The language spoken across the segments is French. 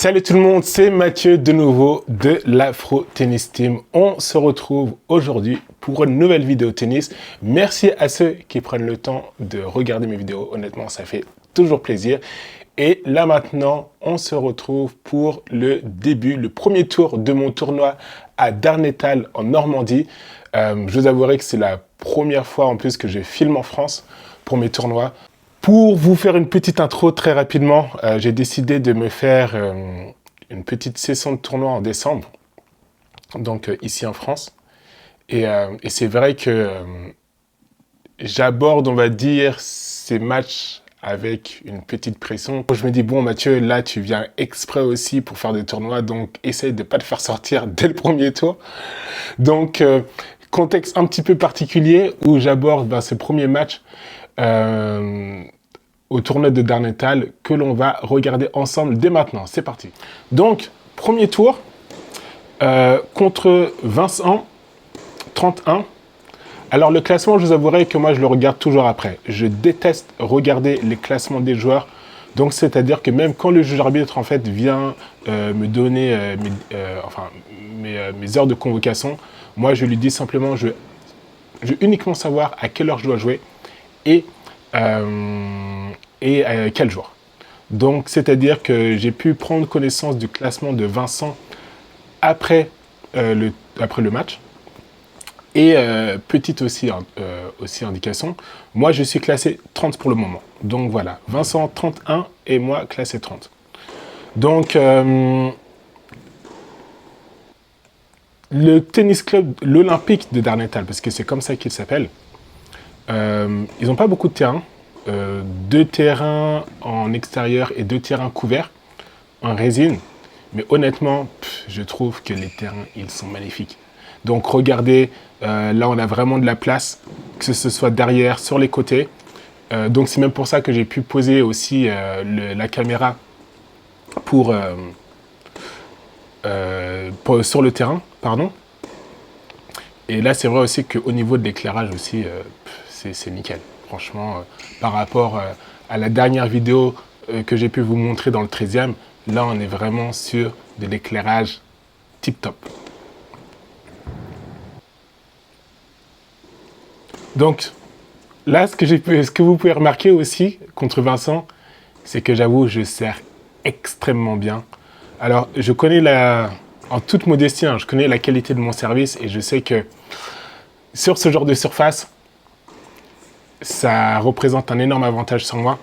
Salut tout le monde, c'est Mathieu de nouveau de l'Afro Tennis Team. On se retrouve aujourd'hui pour une nouvelle vidéo tennis. Merci à ceux qui prennent le temps de regarder mes vidéos. Honnêtement, ça fait toujours plaisir. Et là maintenant, on se retrouve pour le début, le premier tour de mon tournoi à Darnétal en Normandie. Je vous avouerai que c'est la première fois en plus que je filme en France pour mes tournois. Pour vous faire une petite intro très rapidement, j'ai décidé de me faire une petite session de tournoi en décembre, donc ici en France. Et c'est vrai que j'aborde, on va dire, ces matchs avec une petite pression. Je me dis, bon Mathieu, là tu viens exprès aussi pour faire des tournois, donc essaye de ne pas te faire sortir dès le premier tour. Donc, contexte un petit peu particulier où j'aborde ce premier match au tournoi de Darnétal que l'on va regarder ensemble dès maintenant. C'est parti. Donc, premier tour contre Vincent, 31. Alors, le classement, je vous avouerai que moi, je le regarde toujours après. Je déteste regarder les classements des joueurs. Donc, c'est-à-dire que même quand le juge arbitre, en fait, vient me donner mes heures de convocation, moi, je lui dis simplement, je veux uniquement savoir à quelle heure je dois jouer et quel jour. Donc, c'est-à-dire que j'ai pu prendre connaissance du classement de Vincent après le match. Et petite aussi indication, moi je suis classé 30 pour le moment. Donc voilà, Vincent 31 et moi classé 30. Donc le tennis club, l'Olympique de Darnétal, parce que c'est comme ça qu'il s'appelle, ils n'ont pas beaucoup de terrains. 2 terrains en extérieur et 2 terrains couverts en résine. Mais honnêtement, je trouve que les terrains, ils sont magnifiques. Donc regardez, là on a vraiment de la place, que ce soit derrière, sur les côtés. Donc c'est même pour ça que j'ai pu poser aussi la caméra sur le terrain, pardon. Et là c'est vrai aussi qu'au niveau de l'éclairage aussi, c'est nickel. Franchement, par rapport à la dernière vidéo que j'ai pu vous montrer dans le 13e, là on est vraiment sur de l'éclairage tip-top. Donc, là, ce que vous pouvez remarquer aussi contre Vincent, c'est que j'avoue, je sers extrêmement bien. Alors, je connais en toute modestie, je connais la qualité de mon service et je sais que sur ce genre de surface, ça représente un énorme avantage sur moi,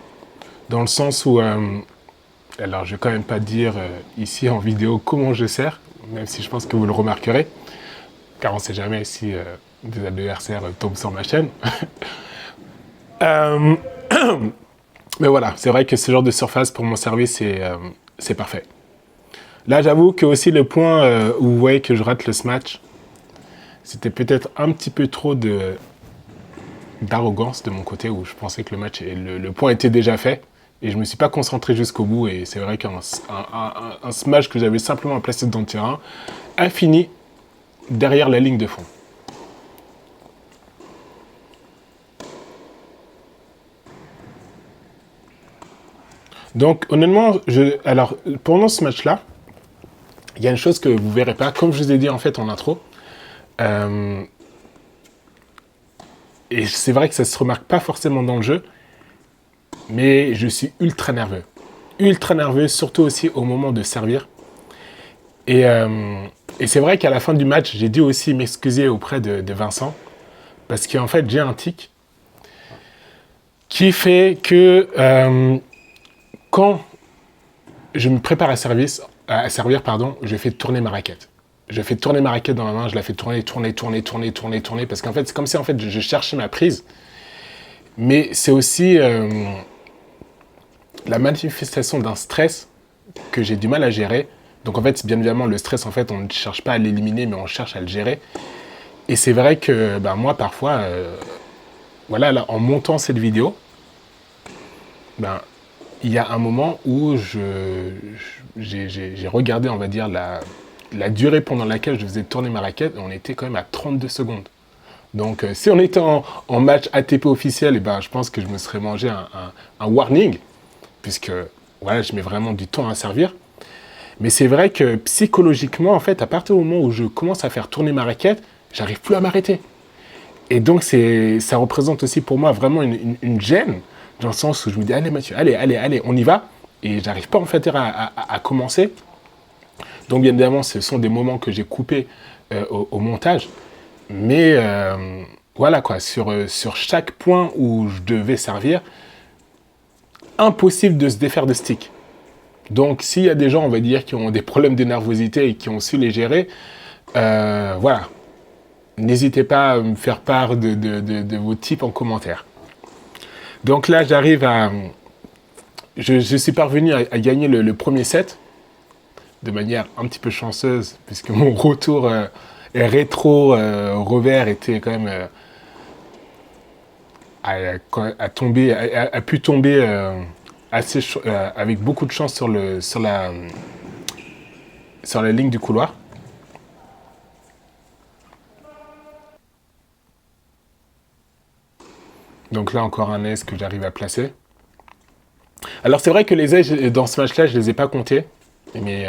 dans le sens où, alors je ne vais quand même pas dire ici en vidéo comment je sers, même si je pense que vous le remarquerez, car on ne sait jamais si des adversaires tombent sur ma chaîne. Mais voilà, c'est vrai que ce genre de surface pour mon service, c'est parfait. Là, j'avoue que aussi le point où vous voyez que je rate le smash, c'était peut-être un petit peu trop d'arrogance de mon côté, où je pensais que le point était déjà fait, et je ne me suis pas concentré jusqu'au bout, et c'est vrai qu'un smash que j'avais simplement placé dans le terrain a fini derrière la ligne de fond. Donc, honnêtement, alors, pendant ce match-là, il y a une chose que vous ne verrez pas, comme je vous ai dit en fait en intro, et c'est vrai que ça ne se remarque pas forcément dans le jeu, mais je suis ultra nerveux. Ultra nerveux, surtout aussi au moment de servir. Et c'est vrai qu'à la fin du match, j'ai dû aussi m'excuser auprès de Vincent, parce qu'en fait, j'ai un tic qui fait que quand je me prépare à servir, je fais tourner ma raquette. Je fais tourner ma raquette dans ma main, je la fais tourner, parce qu'en fait, c'est comme si en fait, je cherchais ma prise. Mais c'est aussi la manifestation d'un stress que j'ai du mal à gérer. Donc en fait, bien évidemment, le stress, en fait, on ne cherche pas à l'éliminer, mais on cherche à le gérer. Et c'est vrai que moi, parfois, voilà, là, en montant cette vidéo, il y a un moment où j'ai regardé, on va dire, la durée pendant laquelle je faisais tourner ma raquette, et on était quand même à 32 secondes. Donc, si on était en match ATP officiel, je pense que je me serais mangé un warning, puisque voilà, je mets vraiment du temps à servir. Mais c'est vrai que psychologiquement, en fait, à partir du moment où je commence à faire tourner ma raquette, j'arrive plus à m'arrêter. Et donc, ça représente aussi pour moi vraiment une gêne, dans le sens où je me dis, allez Mathieu, allez, on y va. Et j'arrive pas en fait à commencer. Donc, bien évidemment, ce sont des moments que j'ai coupés au montage. Mais voilà quoi, sur chaque point où je devais servir, impossible de se défaire de stick. Donc, s'il y a des gens, on va dire, qui ont des problèmes de nervosité et qui ont su les gérer, voilà. N'hésitez pas à me faire part de vos tips en commentaire. Donc là, j'arrive à... Je suis parvenu à gagner le premier set de manière un petit peu chanceuse, puisque mon retour rétro revers était quand même... a pu tomber avec beaucoup de chance sur la ligne du couloir. Donc là, encore un ace que j'arrive à placer. Alors c'est vrai que les aces, dans ce match-là, je ne les ai pas comptés. Mais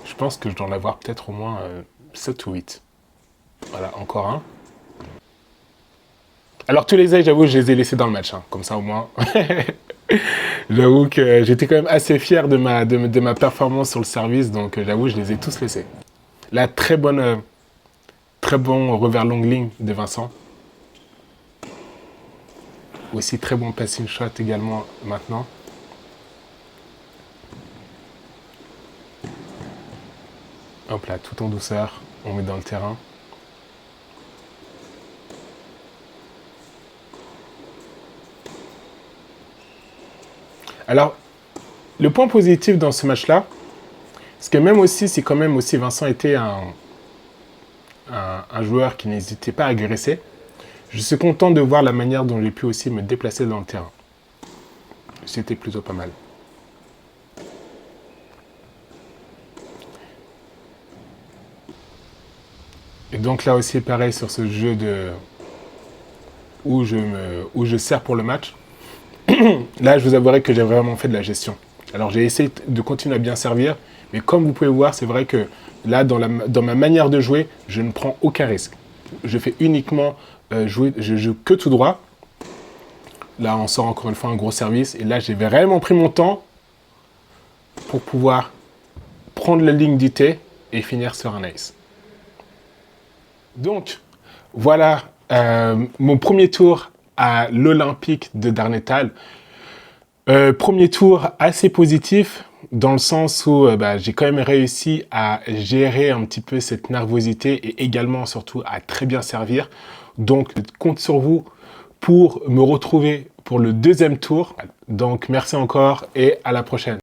je pense que je dois en avoir peut-être au moins 7 ou 8. Voilà, encore un. Alors tous les aces, j'avoue, je les ai laissés dans le match. Hein, comme ça au moins. J'avoue que j'étais quand même assez fier de ma performance sur le service. Donc j'avoue, je les ai tous laissés. Là, très bon revers longue ligne de Vincent. Aussi très bon passing shot également maintenant. Hop là, tout en douceur, on met dans le terrain. Alors, le point positif dans ce match-là, c'est que même aussi, si quand même aussi Vincent était un joueur qui n'hésitait pas à agresser, je suis content de voir la manière dont j'ai pu aussi me déplacer dans le terrain. C'était plutôt pas mal. Et donc là aussi, pareil sur ce jeu où je sers pour le match. Là, je vous avouerai que j'ai vraiment fait de la gestion. Alors j'ai essayé de continuer à bien servir, mais comme vous pouvez voir, c'est vrai que là, dans ma manière de jouer, je ne prends aucun risque. Je fais uniquement jouer, je joue que tout droit. Là, on sort encore une fois un gros service. Et là, j'ai vraiment pris mon temps pour pouvoir prendre la ligne du T et finir sur un ace. Donc, voilà mon premier tour à l'Olympique de Darnétal. Premier tour assez positif, dans le sens où j'ai quand même réussi à gérer un petit peu cette nervosité et également surtout à très bien servir. Donc, je compte sur vous pour me retrouver pour le deuxième tour. Donc, merci encore et à la prochaine.